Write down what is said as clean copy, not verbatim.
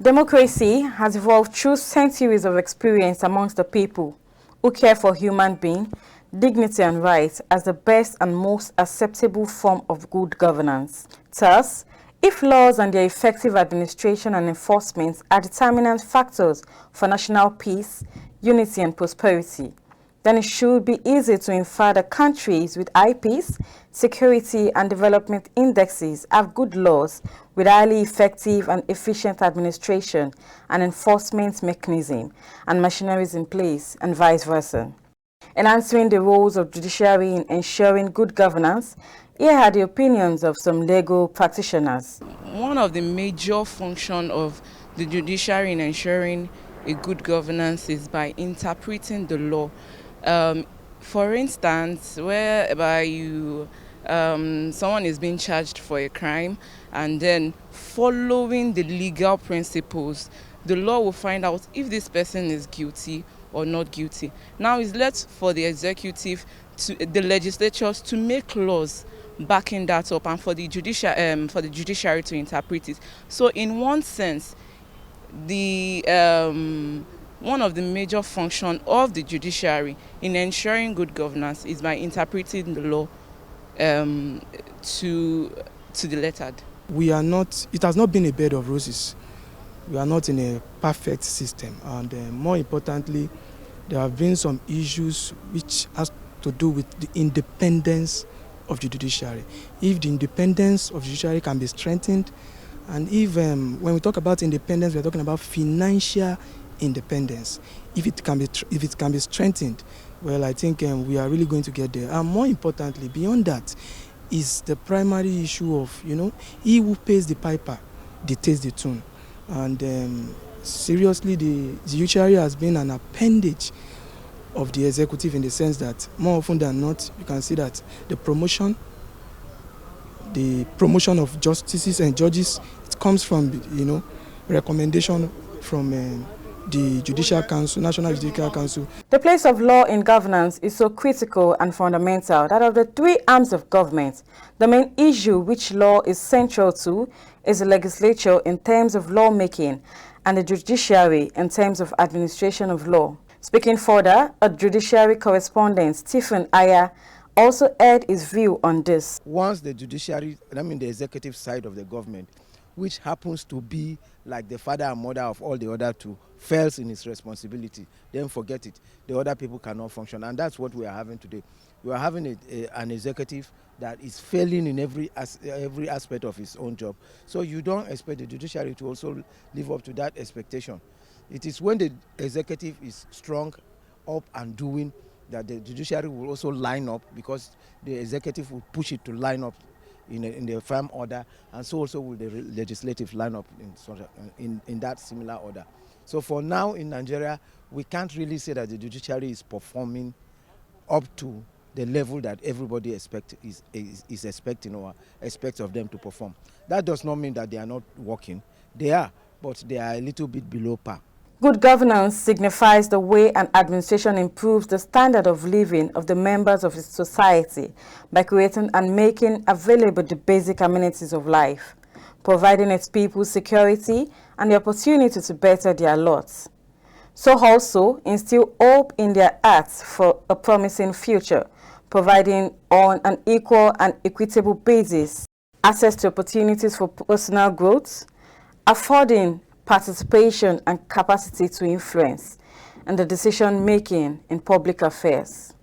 Democracy has evolved through centuries of experience amongst the people who care for human being, dignity and rights as the best and most acceptable form of good governance. Thus, if laws and their effective administration and enforcement are determinant factors for national peace, unity and prosperity, then it should be easy to infer that countries with high peace, security and development indexes have good laws with highly effective and efficient administration and enforcement mechanism and machineries in place, and vice versa. In answering the roles of judiciary in ensuring good governance, here are the opinions of some legal practitioners. One of the major functions of the judiciary in ensuring a good governance is by interpreting the law. For instance, whereby someone is being charged for a crime, and then following the legal principles, the law will find out if this person is guilty or not guilty. Now it's left for the executive, the legislatures to make laws backing that up, and for the judiciary to interpret it. So in one sense, one of the major functions of the judiciary in ensuring good governance is by interpreting the law to the letter. It has not been a bed of roses. We are not in a perfect system, and more importantly, there have been some issues which has to do with the independence of the judiciary. If the independence of the judiciary can be strengthened, and if when we talk about independence, we are talking about financial independence. If it can be strengthened, well, I think we are really going to get there. And more importantly, beyond that, is the primary issue of, he who pays the piper dictates the tune. And seriously, the judiciary has been an appendage of the executive, in the sense that more often than not, you can see that the promotion of justices and judges, it comes from, recommendation from the Judicial Council, National Judicial Council. The place of law in governance is so critical and fundamental that of the three arms of government, the main issue which law is central to is the legislature in terms of lawmaking and the judiciary in terms of administration of law. Speaking further, a judiciary correspondent, Stephen Aya, also aired his view on this. Once the judiciary, the executive side of the government, which happens to be like the father and mother of all the other two, fails in its responsibility, then forget it. The other people cannot function, and that's what we are having today. We are having an executive that is failing in every aspect of his own job. So you don't expect the judiciary to also live up to that expectation. It is when the executive is strong, up and doing, that the judiciary will also line up, because the executive will push it to line up in the firm order, and so also will the legislative line up in that similar order. So for now in Nigeria, we can't really say that the judiciary is performing up to the level that everybody is expecting or expects of them to perform. That does not mean that they are not working. They are, but they are a little bit below par. Good governance signifies the way an administration improves the standard of living of the members of its society by creating and making available the basic amenities of life, providing its people security and the opportunity to better their lots. So also instill hope in their hearts for a promising future, providing on an equal and equitable basis access to opportunities for personal growth, affording participation and capacity to influence, and the decision-making in public affairs.